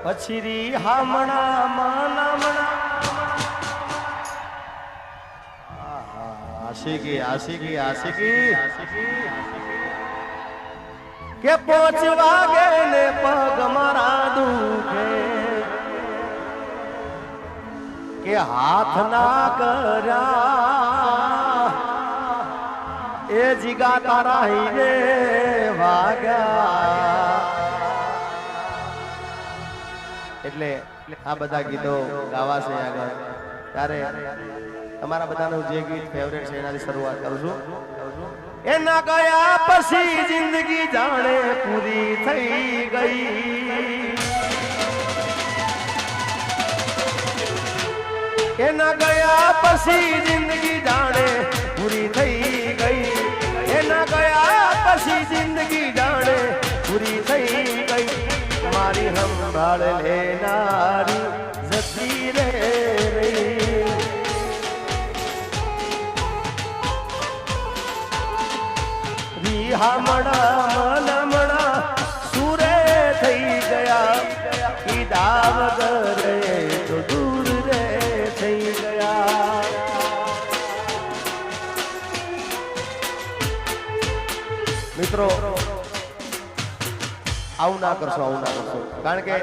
પછીરી હામણા માનામણા આશિકી આશિકી આશિકી કે 5 વાગે ને પગ મારા દુખે કે હાથ ના કર્યા એ જીગા તારા હીરે વાગ્યા. એટલે આ બધા ગીતો ગાવા છે આગળ ત્યારે તમારા બધાનું જે ગીત ફેવરેટ છે એનાથી શરૂઆત કરું છું. એના ગયા પછી જિંદગી જાણે પૂરી થઈ ગઈ. એના ગયા પછી જિંદગી જાણે પૂરી થઈ ગઈ. એના ગયા પછી જિંદગી જાણે પૂરી થઈ ગઈ. મારી સંભાળ લેનારી જતી રે રહી. હામણા મનમણા સુરે થઈ ગયા. કીધા વગર તો દૂર રે થઈ ગયા. મિત્રો આવું ના કરશો, આવું ના કરશો. કારણ કે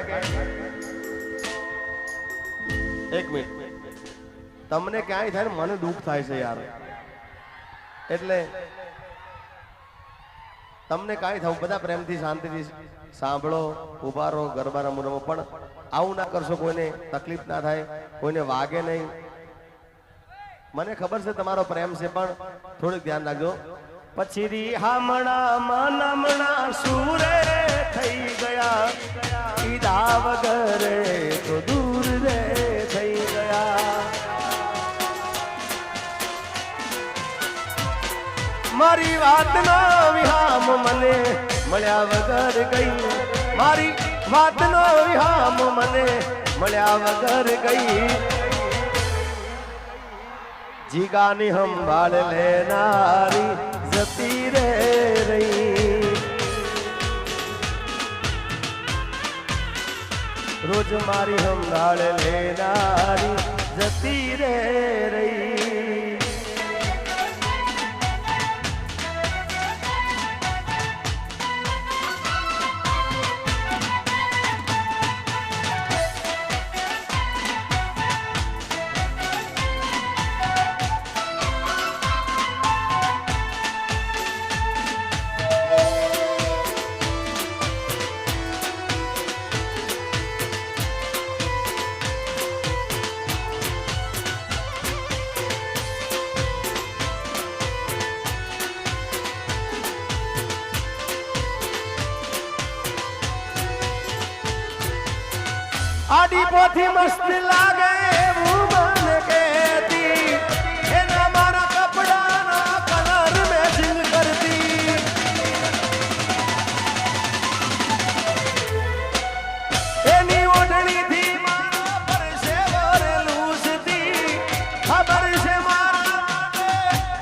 એક મિનિટ તમને ક્યાંય થાય ને મને દુઃખ થાય છે યાર. એટલે તમને કાંઈ થવું બધા પ્રેમથી શાંતિથી સાંભળો, ઉભા રહો, ગરબા રમો. પણ આવું ના કરશો, કોઈને તકલીફ ના થાય, કોઈને વાગે નહીં. મને ખબર છે તમારો પ્રેમ છે પણ થોડુંક ધ્યાન રાખજો. પછી હામણા મનમણા સુરે થઈ ગયા. કીધા વગર તો દૂર રે થઈ ગયા. મારી વાતનો વિહામ મને મળ્યા વગર ગઈ. મારી વાતનો વિહામ મને મળ્યા વગર ગઈ. જીગાની સંભાળ લેનારી જતી રે રહી. રોજ મારી સંભાળ લેનારી જતી રે રહી. આડી પોથી મસ્ત લાગે એવું મને કહેતી. એના મારા કપડાના કલર મેચિંગ કરતી. એની ઓઢણીથી મારા પરસેવો લૂસતી. ખબર છે મારા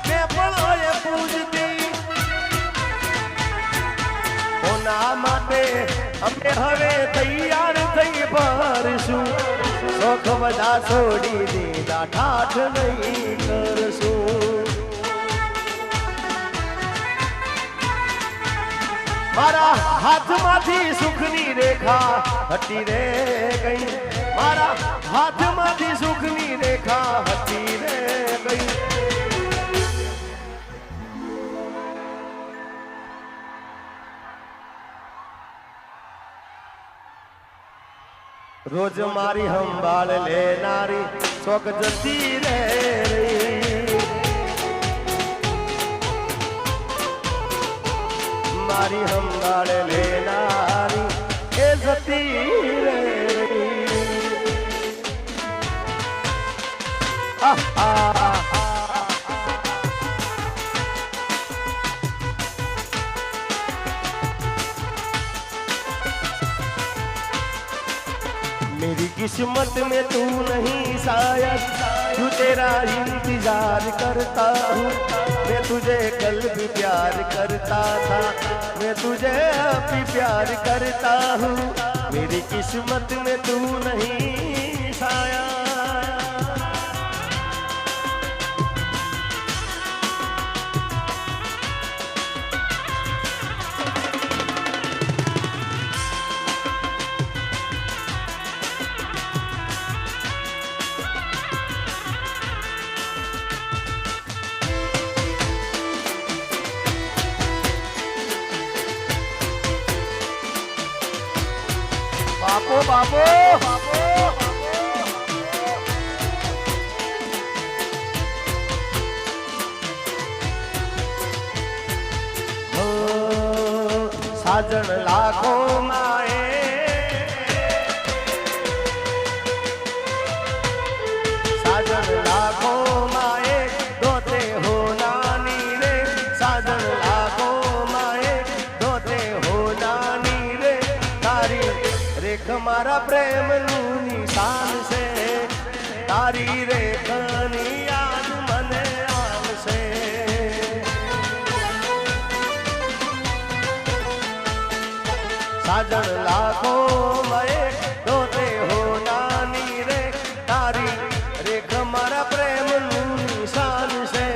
મેં પણ એ પૂજતી. કોના માટે અમે હવે તૈયાર થઈ ભરશું. શોખ બધા છોડી દીધા, ઠાઠ નહીં કરશું. મારા હાથમાંથી સુખની રેખા હટી રે ગઈ. મારા હાથમાંથી સુખની રેખા હટી રે ગઈ. રોજ મારી સંભાળ લેનારી શોક જતી રે રહી. મારી સંભાળ લેનારી એ જતી રે રહી. मेरी किस्मत में तू नहीं शायद, तू तेरा इंतजार करता हूँ. मैं तुझे कल भी प्यार करता था, मैं तुझे अब भी प्यार करता हूँ, मेरी किस्मत में तू नहीं छाया। बापो बापो हो साजन लाखों माए, साजन लाखों माए दोते हो नानी रे, साजन लाखों माए दोते हो नानी रे, तारी रेख मारा प्रेम નું નિશાન છે, તારી રેખની યાદ મને આવશે। સાજણ લાખો મય દોતે હો નાની રે, તારી રેખ મારા પ્રેમનું નિશાન છે,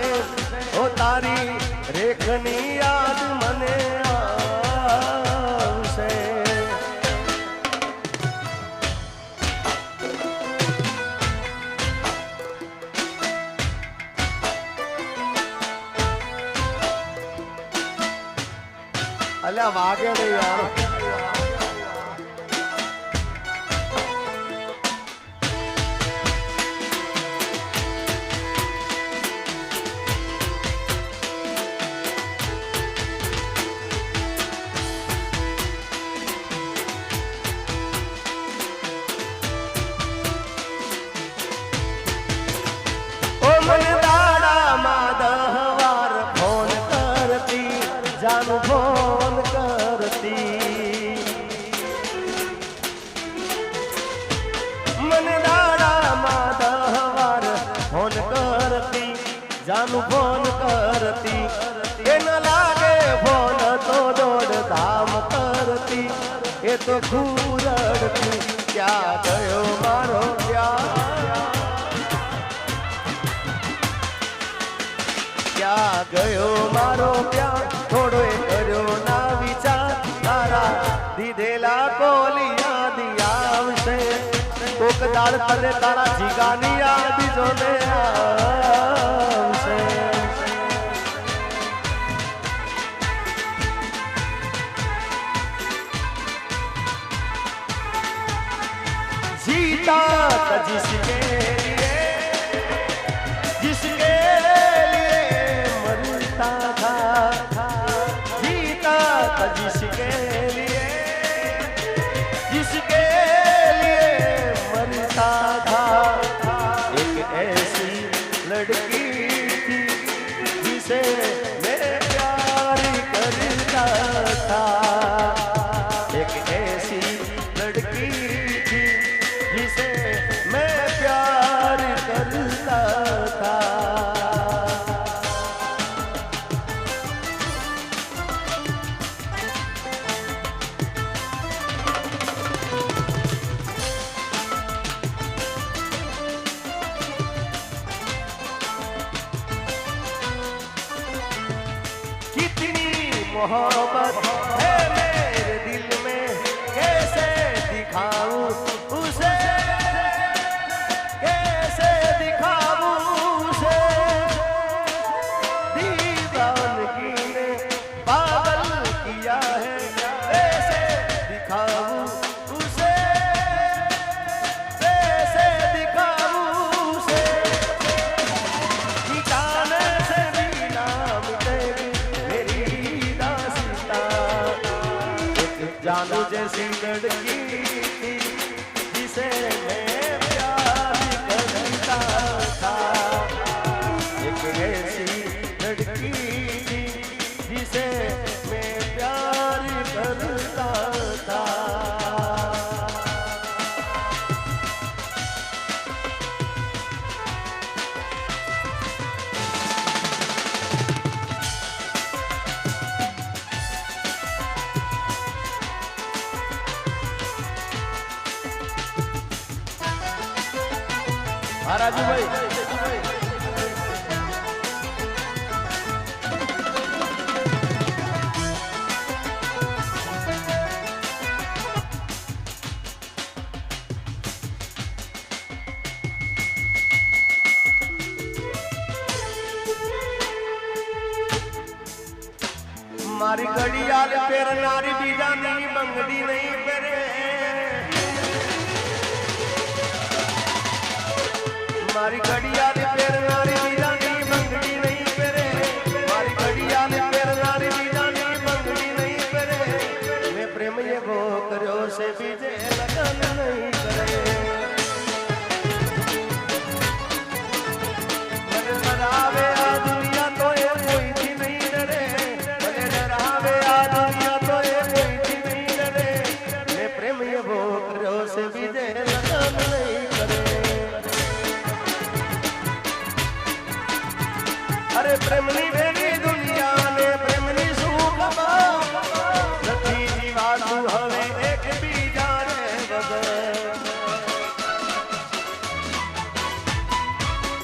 ઓ તારી રેખની યાદ મને આવશે। અલ્યા વાગે નહીં યાર। ઓ મને દાડામાં 10 વાર ફોન કરતી, જાનું ફોન કરતી, મને દાડામાં 10 વાર ફોન કરતી, જાનું ફોન કરતી, એ ન લાગે ફોન તો દોડધામ કરતી, એ તો ઘૂરડતી, ક્યાં ગયો મારો પ્યાર, ક્યાં ગયો મારો પ્યાર, થોડો એ કર્યો ના વિચાર, તારા દીધેલા કોલી યાદ આવશે, કોક દાળ તને તારા જીગાની યાદ જોને આવશે। जीता था जिसके लिए, जिसके लिए मरता था, जीता था जिसके लिए, जिसके लिए मरता था, एक ऐसी लड़की थी जिसे मैं प्यार करता था, एक ऐसी लड़की थी जिसे मैं प्यार करता था। कितनी मोहब्बत है मेरे दिल में, कैसे दिखाऊं उसे, कैसे दिखाऊं उसे, दीवानगी ने पागल किया है, कैसे दिखाऊं उसे, कैसे दिखाऊं उसे, ठिकाने से भी ना मिटेगी मेरी दास्तां, एक जानू जैसी लड़की थी जिसे मैं प्यार करता था, एक ऐसी लड़की थी जिसे मैं प्यार करता था। હા રાજુભાઈ મારી ઘડિયાળ પહેરનારી બીજાની બંગડી નહીં પહેરે મારી ઘડિયાળ પહેરનારી બીજાની બંગડી નહીં પહેરે મારી ઘડિયાળ પહેરનારી બીજાની બંગડી નહીં પહેરે મેં પ્રેમ એવો કર્યો છે બીજે લગન નહીં કરે મને મરાવે આ દુનિયા તો એ કોઈથી નહીં ડરે અરે પ્રેમની વેરી દુનિયા ને પ્રેમની શું ખબર નથી જીવાતું હવે એકબીજા ને વગર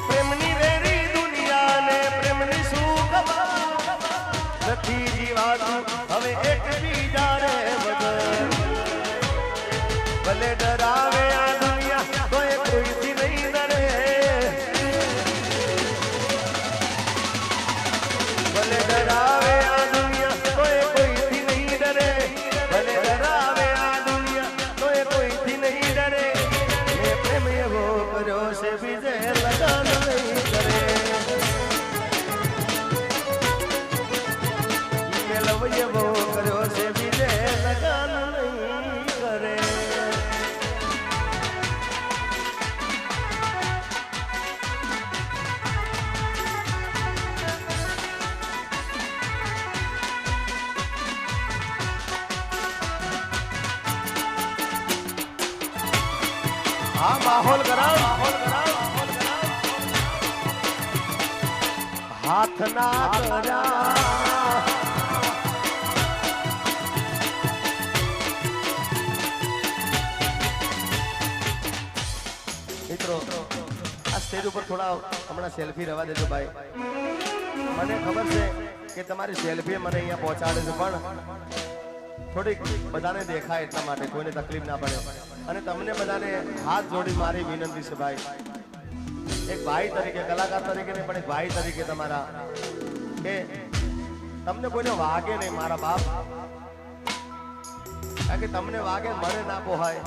પ્રેમની વેરી દુનિયા ને પ્રેમની શું ખબર નથી જીવાતું હવે એકબીજા ને વગર ભલે ડરાવે આ દુનિયા તો એ કોઈથી નહીં ડરે ભલે ડરાવે આ દુનિયા તો એ કોઈથી નહીં ડરે ભલે ડરાવે આ દુનિયા તો એ કોઈથી નહીં ડરે મેં પ્રેમ એવો કર્યો છે બીજે લગન નહીં કરે મેં લવ એવો કર્યો છે બીજે લગન નહીં કરે हाँ माहौल गरम हाथ ना करा મિત્રો આ સ્ટેજ ઉપર થોડા હમણાં સેલ્ફી રવા દેજો ભાઈ મને ખબર છે કે તમારી સેલ્ફી મને અહીંયા પહોંચાડે છે પણ થોડીક બધાને દેખાય એટલા માટે કોઈને તકલીફ ના પડે અને તમને બધાને હાથ જોડી મારી વિનંતી છે ભાઈ એક ભાઈ તરીકે કલાકાર તરીકે નહીં પણ એક ભાઈ તરીકે તમારા કે તમને કોઈને વાગે નહીં મારા બાપ કારણ કે તમને વાગે મને ના પોહાય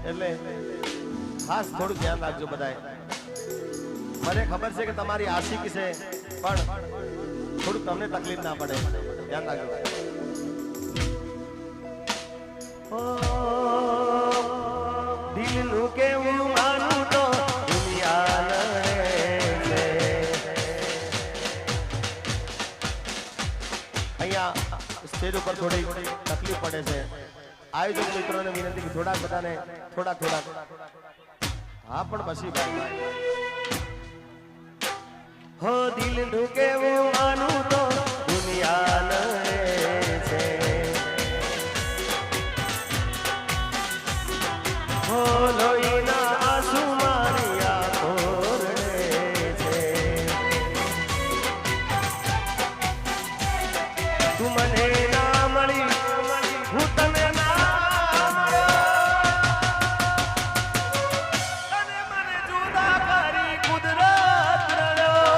એટલે ખાસ થોડું ધ્યાન રાખજો બધાએ મને ખબર છે કે તમારી આશિકી છે પણ થોડું તમને તકલીફ ના પડે ધ્યાન રાખજો દિલનું કેવું માનું તો દુનિયા લડે છે અહીંયા સ્ટેજ ઉપર થોડી તકલીફ પડે છે આયોજક મિત્રોને વિનંતી કે થોડાક બધાને થોડાક હા પણ પછી ભાઈ હો દિલનું કેવું માનું તો દુનિયા લડે છે લોહીના આંસુ મારી આંખો રડે છે તું મને ના મળી હું તને ના મળ્યો તને મને જુદા કરી કુદરત રડ્યો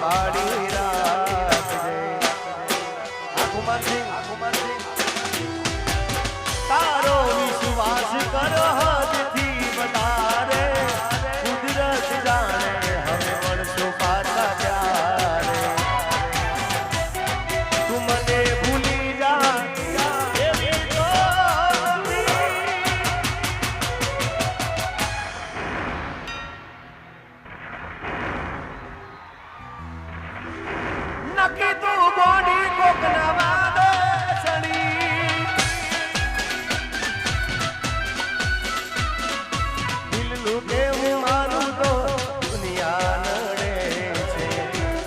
સંભાળી રાખજે આકુમાનસિંહ તારો વિશ્વાસ કર હદથી વધારે કુદરત જાણે હવે મળશો પાછા ત્યારે તું મને ભૂલી જા એવી તો નકી તું બોડી કોકના વાદે ચડી દિલનું કેવું મારું તો દુનિયા નડે છે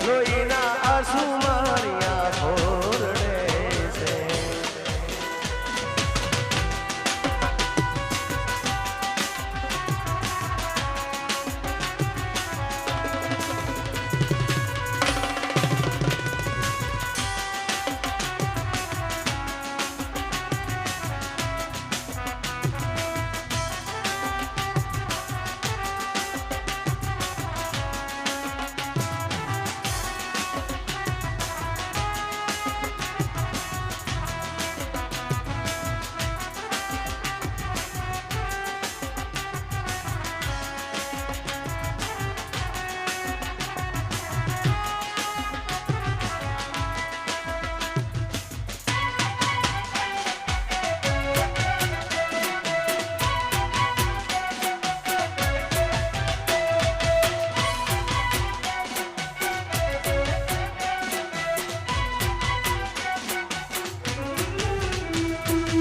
લોહીના આંસુ મારી આંખો રડે છે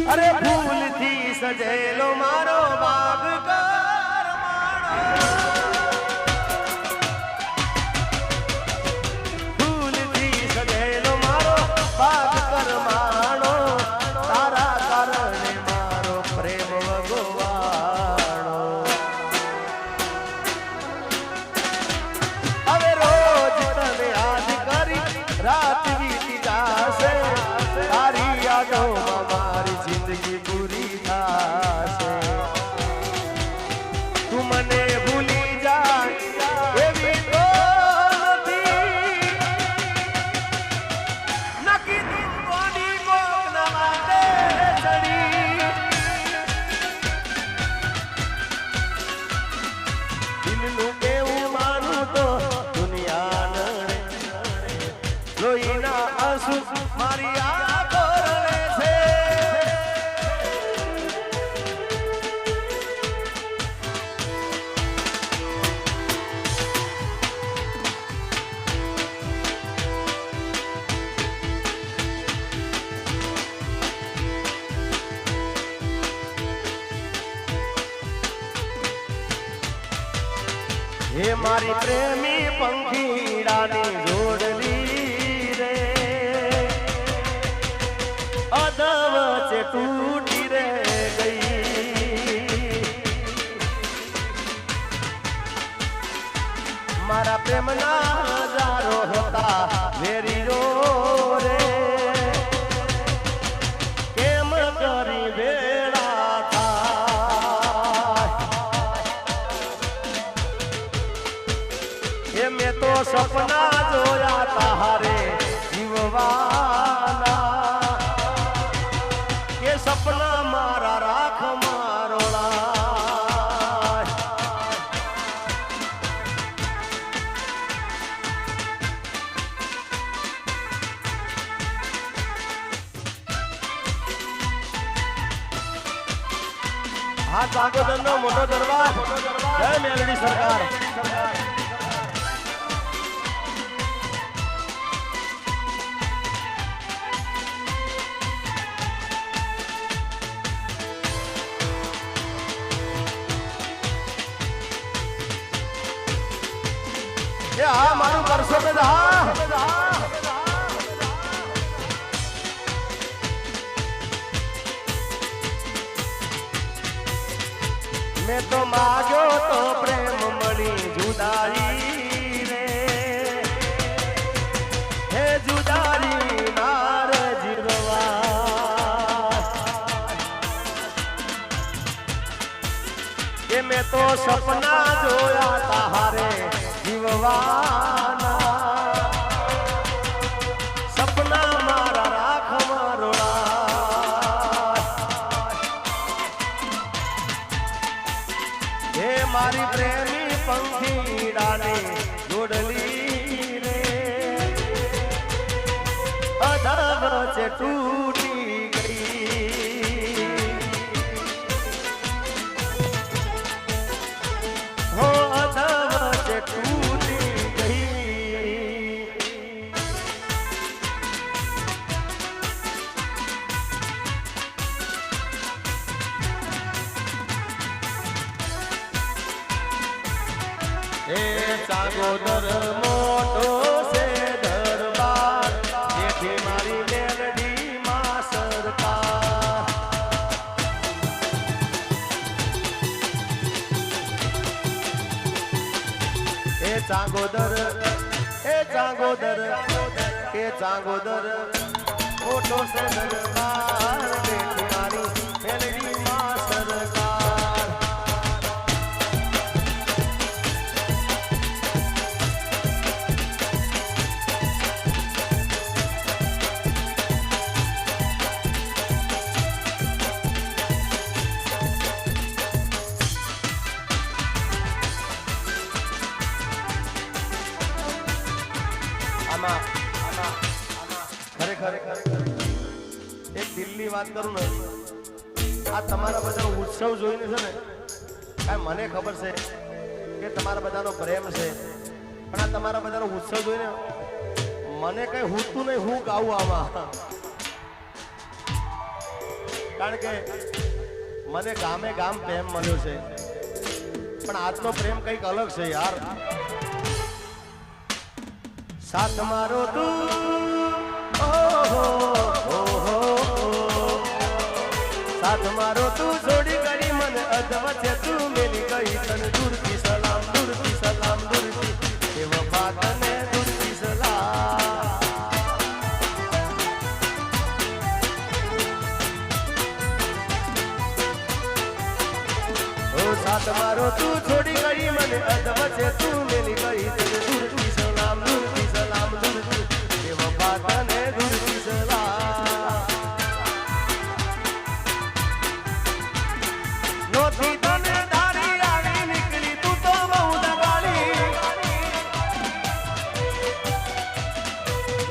અરે ફૂલથી સજેલો મારો બાગ કરમાણો ફૂલથી સજેલો મારો બાગ કરમાણો તારા કારણે મારો પ્રેમ વગવાણો હવે રોજ તને યાદ કરી રાત વીતી જાશે તારી યાદોમાં મારી જિંદગી પૂરી થાશે તું મને ભૂલી જાય એવી તો નથી નકી તું કોની કોકના માટે ચડી દિલનું કેવું માનું તો દુનિયા નડે લોહીના આંસુ મારી આંખો રડે છે હે મારી પ્રેમી પંખીડાની જોડલી રે અધવચ્ચે તૂટી રે ગઈ મારા પ્રેમના હજારો હતા વેરીઓ રે કેમ કરી વેળા થાય એ મેં તો સપના જોયા તારે જીવવાના કે સપના મારા રાખ મારોળા હા સાગોદરનો મોટો દરબાર જય મેલડી સરકાર હા મારું કરશો મેં તો માગ્યો તો પ્રેમ મળી જુદાઈ રે હે જુદાઈ નાર જીરવા કે મેં તો સપના જોયા તારે જીવવાના વચ્ચે તૂટી ગઈ હો અધા વચ્ચે તૂટી ગઈ એ ચાગોદર મોટો છે દરબાર જેથી મારી મેલડી માં સરકાર એ ચાગોદર મોટો છે દરબાર જેથી મારી મેલડી માં સરકાર ખરેખર એક દિલની વાત કરું ને આ તમારા બધા ઉત્સવ જોઈને છે ને કાંઈ મને ખબર છે કે તમારા બધાનો પ્રેમ છે પણ આ તમારા બધાનો ઉત્સવ જોઈને મને કઈ હોતું નહીં હું ગાવું આમાં કારણ કે મને ગામે ગામ પ્રેમ મળ્યો છે પણ આજનો પ્રેમ કંઈક અલગ છે યાર સાથ મારો તું ઓહો ઓહો સાથ મારો તું છોડી ગઈ મને અધવચ્ચે તું મેલી ગઈ તને દૂરથી સલામ દૂરથી સલામ દૂરથી એ વફા તને દૂરથી સલામ ઓ સાથ મારો તું છોડી ગઈ મને અધવચ્ચે તું મેલી ગઈ તને દૂરથી સલામ દૂરથી સલામ દૂરથી એ વફા તને દૂરથી સલામ નોથી તને ધારી આવી નીકળી તું તો બહુ દગાડી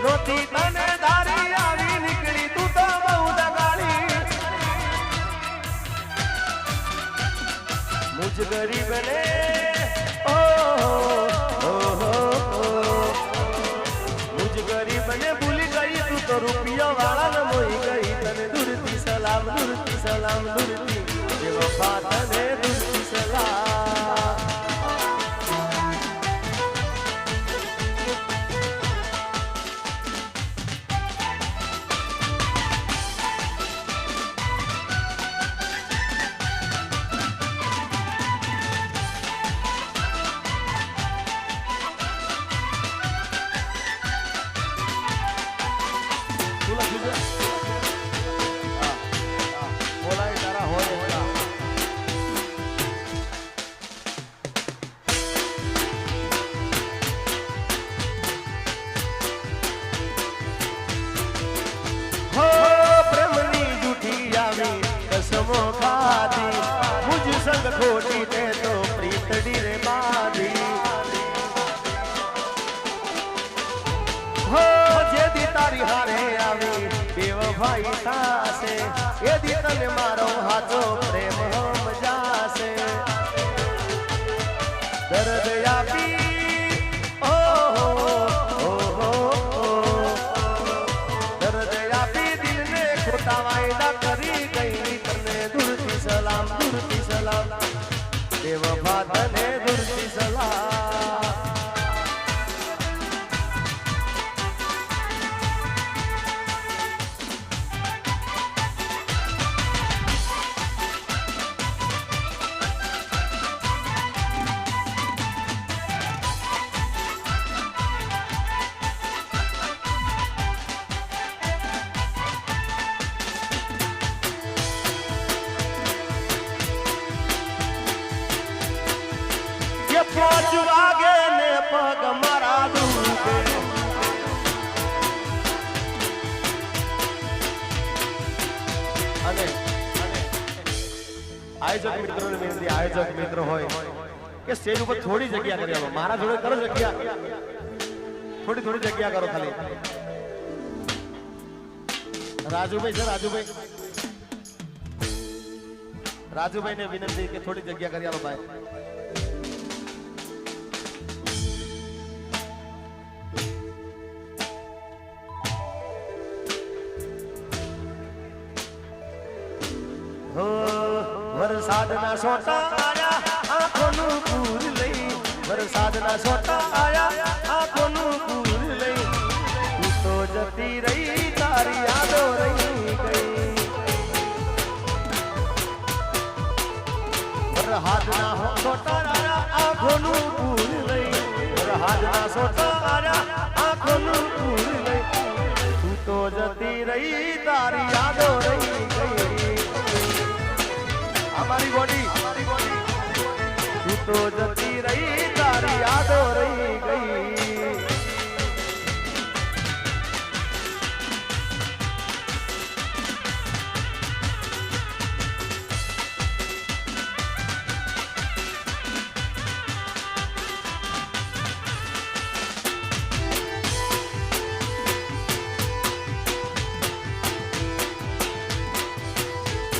નોથી તને ધારી આવી નીકળી તું તો બહુ દગાડી મુજ ગરીબ ને મુજ ગરીબ ને ભૂલી ગઈ તું તો રૂપિયા વાળા ને મોઈ ગઈ તને દૂરથી સલામ દૂરથી સલામ દૂરથી એ વફા તને દૂરથી સલામ कसमो खादी मुझ संग खोटी ते तो प्रीतड़ी रे बाधी हो जे दी तारी हारे आवी बेवफाई थासे ए दी तने मारो हाथो प्रेम हम जासे दर्द यापी ओ हो दर्द यापी दिल ने खोटा वायदा करी गई दूरથી સલામ દૂરથી સલામ એ વફા તને દૂરથી સલામ પાંચ વાગે ને પગ મારા દુખે અને આયોજક મિત્રોને વિનંતી આયોજક મિત્ર હોય કે સ્ટેજ ઉપર થોડી જગ્યા કરી આવો મારા જોડે કરો જગ્યા થોડી જગ્યા કરો ખાલી રાજુભાઈ છે રાજુભાઈ રાજુભાઈ ને વિનંતી કે થોડી જગ્યા કરી આલો ભાઈ વરસાદના સોટા આયા આંખોનું પૂર લઈ વરસાદના સોટા આયા આંખોનું પૂર લઈ તું તો જતી રહી તારી યાદો રહી ગઈ વરસાદના સોટા આયા આંખોનું પૂર લઈ વરસાદના સોટા આયા આંખોનું પૂર લઈ તું તો જતી રહી તારી યાદો રહી ગઈ हमारी बॉडी तू तो जती रही तारी यादो रही गई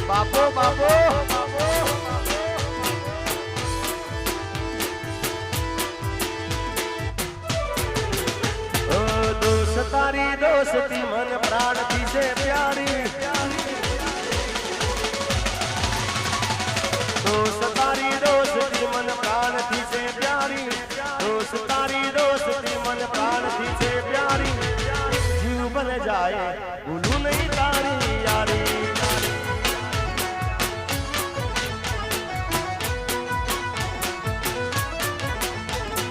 बापो बापो तारी दोस्ती मन प्राण थी से प्यारी दोस्त तारी दोस्ती मन प्राण थी से प्यारी दोस्त तारी दोस्ती मन प्राण थी से प्यारी जीव बन जाए भूलू नहीं तारी यारी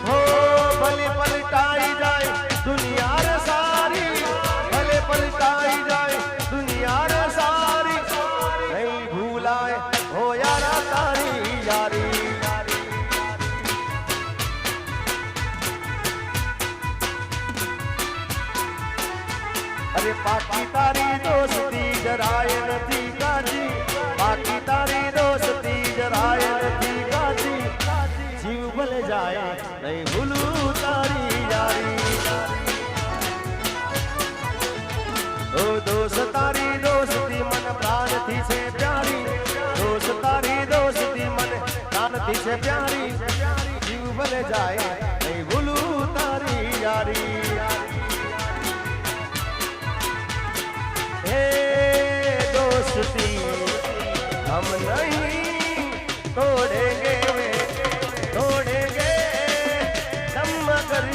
हो भले पलटाई जाए दुनिया रे सारी भले पलटाई जाए दुनिया रे सारी नहीं भूलाए हो यारा तारी यारी अरे पाकी तारी दोस्ती जराए नथी काजी पाकी तारी दोस्ती जराए नथी काजी जीव भले जाए नहीं भूलू तारी यारी ओ दोस्त तारी दोस्ती मन प्राण थी से प्यारी दोस्त तारी दोस्ती मन प्राण थी से प्यारी जीव भले जाए नहीं भूलू तारी यारी हे दोस्ती हम नहीं तोड़ेंगे तोड़ेंगे दम मगर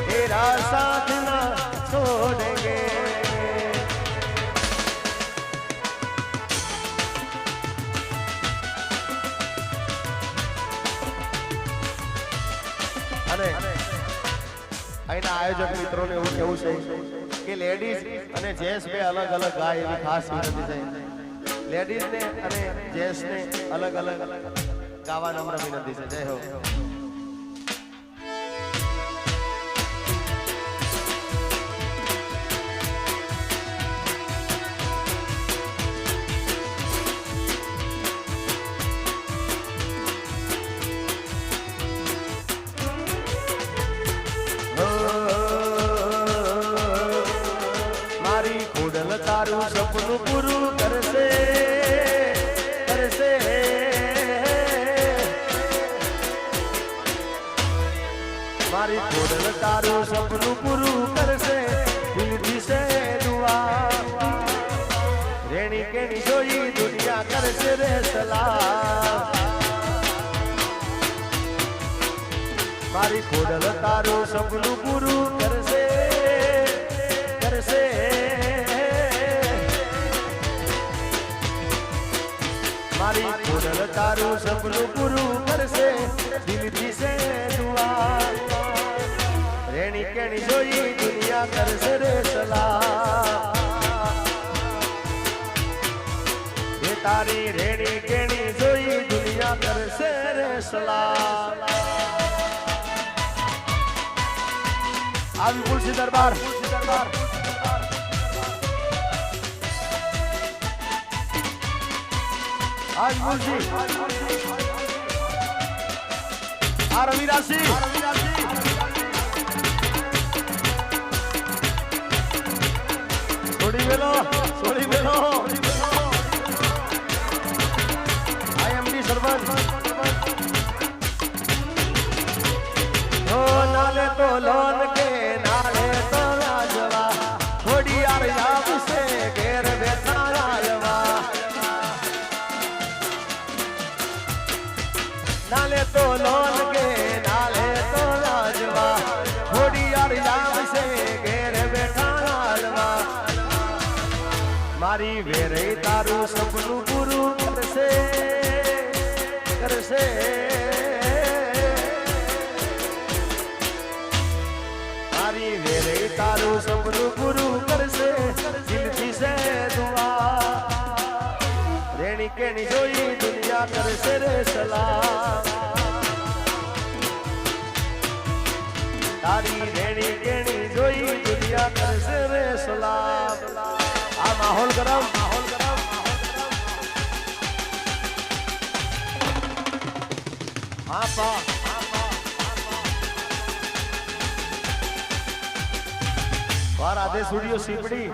तेरा साथ ना छोड़ेंगे અને અહીંના આયોજક મિત્રોને એવું કેવું છે કે લેડીઝ અને જેન્ટ્સ બે અલગ અલગ ગાય એવી ખાસ વિનંતી છે લેડીઝ ને અને જેન્ટ્સ ને અલગ અલગ ગાવા નમ્ર વિનંતી છે જય હો તારું સપનું પૂરું કરશે કરશે મારી ખોડલ તારું સપનું પૂરું કરશે દિલથી છે દુઆ રેણી કેણી જોઈ દુનિયા કરશે રે સલામ મારી ખોડલ તારું સપનું પૂરું કરશે કરશે મારી ખોડલ તારું સપનું પૂરું કરશે દિલથી છે દુઆ રેણી કેણી જોઈ દુનિયા કરશે રે સલામ એ તારી રેણી કેણી જોઈ દુનિયા કરશે રે સલામ આવી તુલસી દરબાર आज मुझे आ रवि राशि थोड़ी મેલો સોળી મેલો આઈએમડી સરપંચ ઓ નાલે તો લોન કે નાલે તો રાજવા થોડી યાર યાદ છે ઘેર બેઠા આલવા નાલે તો લોન કે નાલે તો રાજવા થોડી યાર યાદ છે ઘેર બેઠા આલવા મારી વેરે તારું સપનું પૂરું કરશે કરશે મારી વેરે તારું સપનું પૂરું કરશે દિલથી સે દુઆ રેણી કેણી જોઈ દુનિયા કરશે રે સલામ તારી રેણી કેણી જોઈ દુનિયા કરશે રે સલામ આ માહોલ ગરમ હા પા રાધે સ્ટુડિયો સીપડી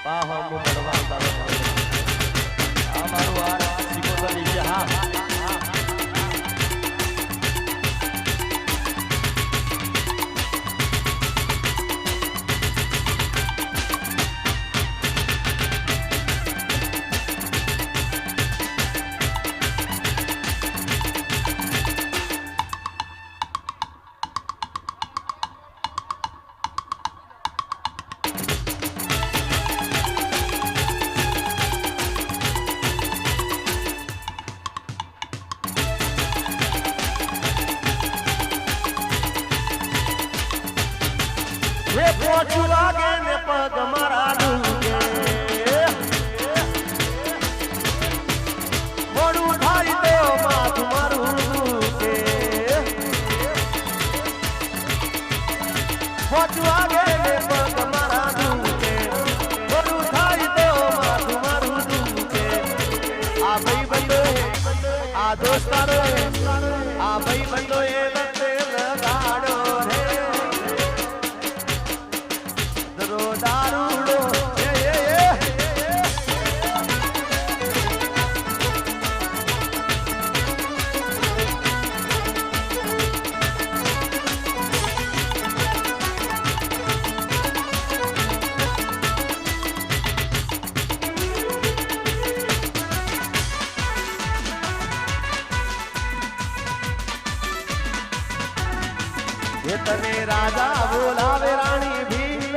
પાહો મુ બળવા તારો અમારું આ સિકોતર છે હા પોચું લાગે ને પગ મારા ડૂબે મોડું થાય તો માથું મારું ડૂબે પોચું લાગે ને પગ મારા ડૂબે મોડું થાય તો માથું મારું ડૂબે આ ભાઈ બંધો આ દોસ્તારો આ ભાઈ બંધો એ લતે લગાડો રે દારૂડો એ તને રાજા બોલાવે રાણી ભીલ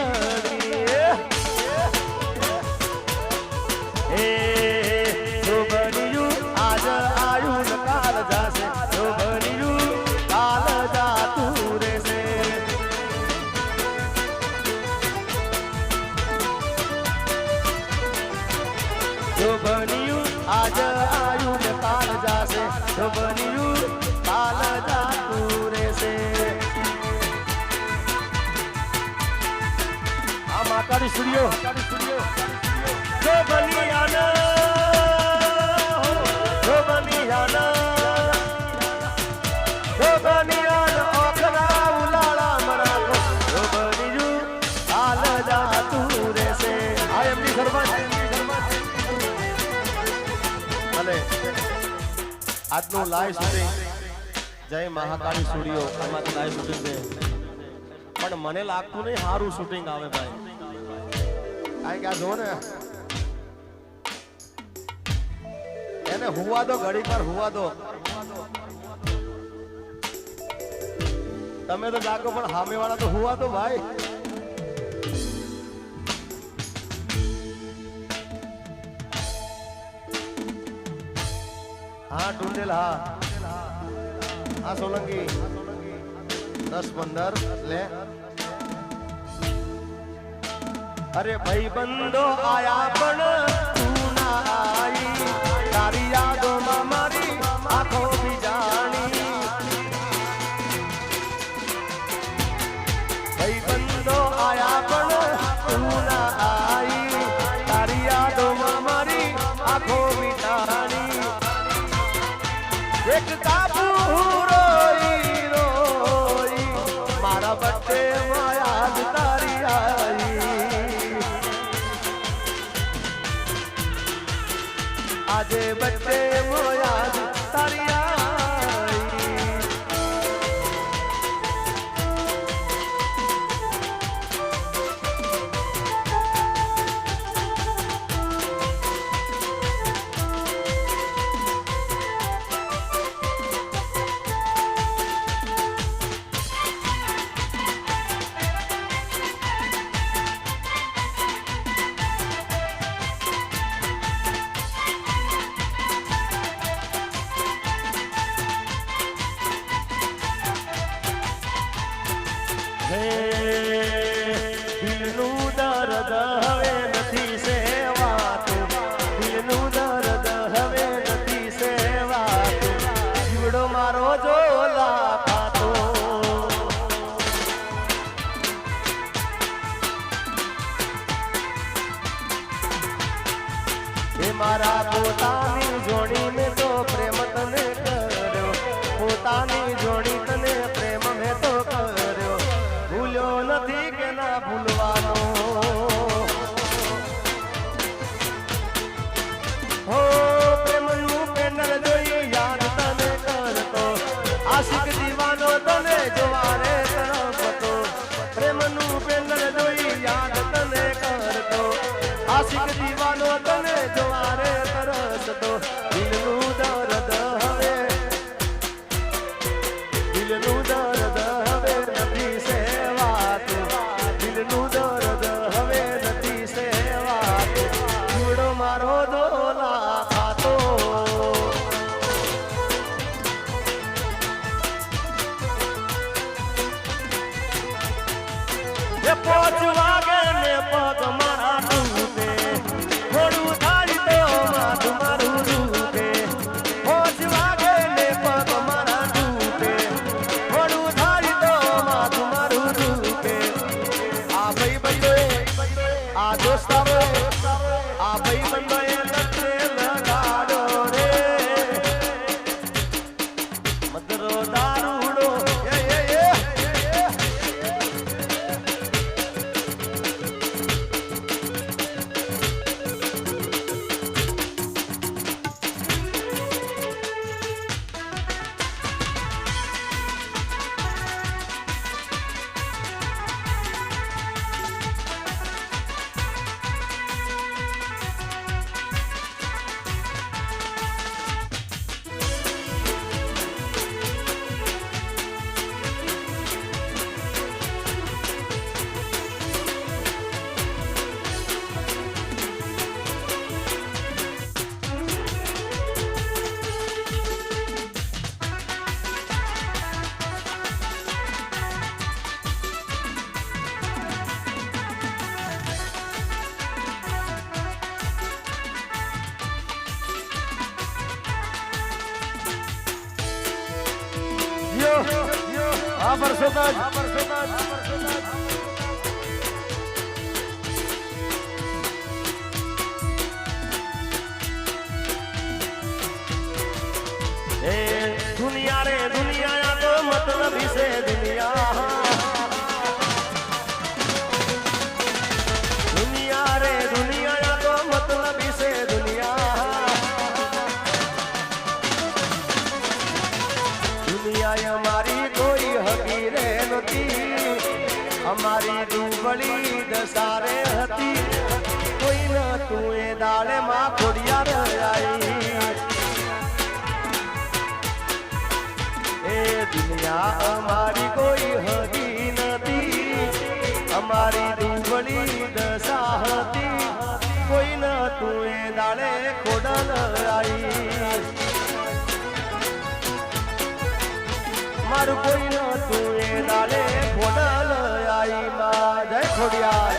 आज आयु काल जासे तो बनियू काल जातू रे से तो बनियू आज आयु काल जासे तो बनियू काल जातू रे से आ मातारी स्टूडियो तो बनियाना આજનું લાઈવ શૂટિંગ જય મહાકાળી સ્ટુડિયો આમાંથી લાઈવ શૂટિંગ છે પણ મને લાગતું નહીં સારું શૂટિંગ આવે ભાઈ કારણ કે આ જો ને એને હુવા દો ઘડી પર હુવા દો તમે તો જાગો પણ સામે વાળા તો હુવા દો ભાઈ हाँ टूंडेल हाँ सोलंकी 10-15 ले अरे भाई बंदो आया पण तू ना आई तारी यादों में मारी એક કાપુ રોઈ રોઈ મારા બટ્ટે યાદ તારી આવી આજે બટ્ટે યાદ તારી દિલનું દર્દ હવે નથી સેવાતું દિલનું દર્દ હવે નથી સેવાતું જીવડો મારો જો લાખાતો એ મારા પોતાની જોડી મેં તો પ્રેમ તને કર્યો પોતાની જોડી તને પ્રેમ મેં તો કર્યો ભૂલ્યો નથી કે ના ભૂલવાનો હો પ્રેમનું પેનલ જોઈ યાદ તને કરતો આશિક દીવાનો તને જોવારે તડપતો પ્રેમનું પેનલ જોઈ યાદ તને કરતો આશિક દીવાનો તને જોવારે તરસતો દિલનું દર્દ હવે દિલનું દર્દ હવે નથી સેવાતું દિલનું દર્દ હવે નથી સેવાતું જીવડો મારો દોલા ખાતો એ પોચ વાગે ને પગ મારા ડૂબે થોડું થાય તો માથું મારું ડૂબે પોચ વાગે ને પગ મારા ડૂબે થોડું થાય તો માથું મારું ડૂબે આ ભાઈ બંધોએ આ દોસ્તારોએ આ ભાઈ બંધોએ લટે લગાડો રે મદરો દારૂડો આ પરસોદાજ એ દુનિયા રે દુનિયા તો મતલબ से दुनिया दुनिया रे दुनिया तो मतलब से दुनिया दुनिया हमारी कोई हकीरे नती हमारी दुबળી દસારે હતી કોઈ ન તું એ દાડે માં ખોડિયાર આવી એ દુનિયા અમારી કોઈ હતી નથી અમારી દુબળી દશા હતી કોઈ ન તું એ દાડે ખોડલ આવી મારું કોઈ ન તું એ દાડે ખોડલ आई माँ जय खोडियार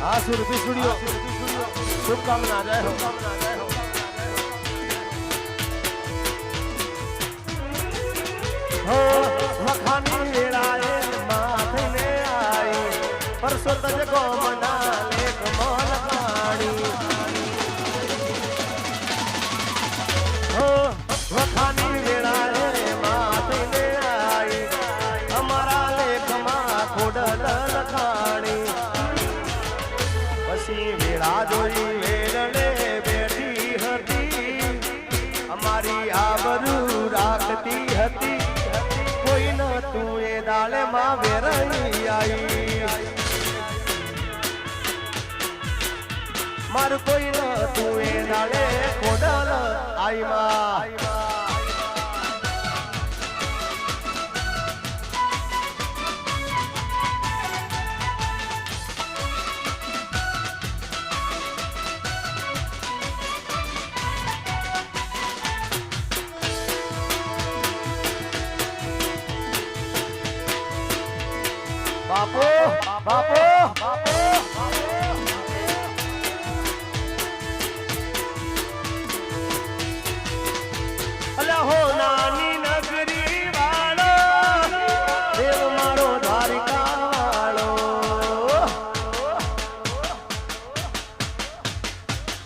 हाँ सुरभि स्टूडियो શુભકામના જય હો હો વખાની વેળાએ માથને આઈ પરસો તજકો મના લેખ મોલ કાણી હો વખાની વેળાએ માથને આઈ અમારા લેખમાં ખોડલ લખાણી પછી વેળા જોઈ વેરણે બેઠી હતી અમારી આબરૂ રાખતી હતી કોઈ ન તું એ દાળે માં વેરાઈ આઈ મારું કોઈ ન તું એ દાળે ખોડલ આઈ માં બાપો બાપો બાપો અલા હો નાની નગરી વાળો દેવ મારો દ્વારિકા વાળો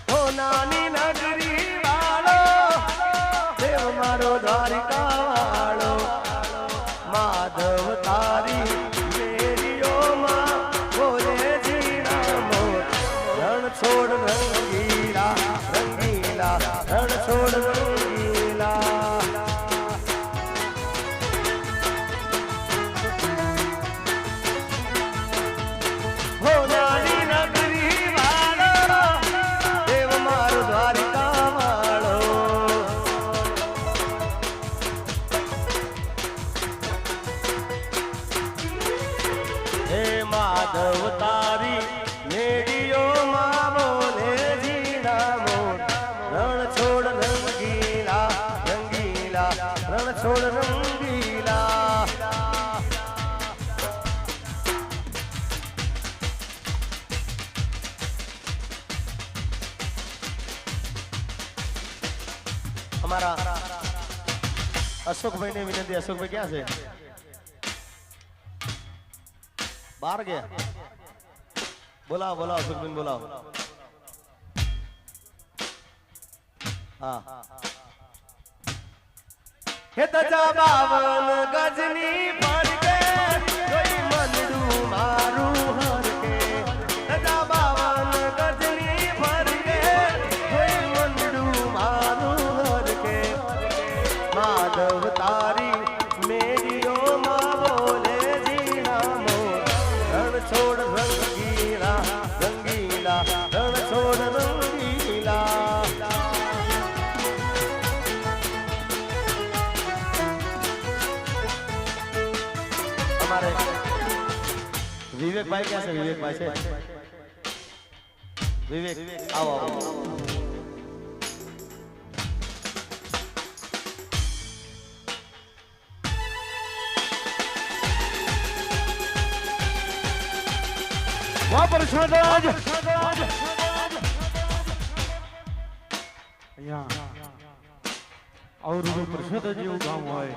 હો નાની નગરી વાળો દેવ મારો દ્વારિકા વાળો માધવ તારી છોડ રંગીલા રંગીલા રણ છોડ રંગીલા હો નાની નગરી વાળો દેવ મારો દ્વારિકા વાળો હે માધવ તારી મેડીઓ છોડ રંગીલા અમારા અશોકભાઈ ને વિનંતી અશોકભાઈ ક્યાં છે બહાર ગયા બોલાવો બોલાવો અશોકભાઈ બોલાવો હા હે તજા 52 ગજની ફરકે કોઈ મંડું મારું હરકે તજા 52 ગજની ફરકે કોઈ મંડું મારું હરકે માધવ તારી મેરીઓ માં બોલે જીણા મો રણ છોડ રંગીલા રંગીલા રણ છોડ રંગીલા વિવેકભાઈ ક્યાં છે વિવેકભાઈ છે વિવેક આવો આવો વાહ પરશોદરાજ અહીંયા આવરું પરશોદ જેવું ગામ હોય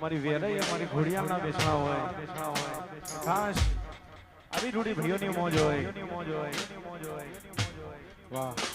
મારી વેરાઈ અમારી ઘોડિયાના બેસણા હોય ખાસ આવી રૂડી ભાઈઓની મોજ હોય વાહ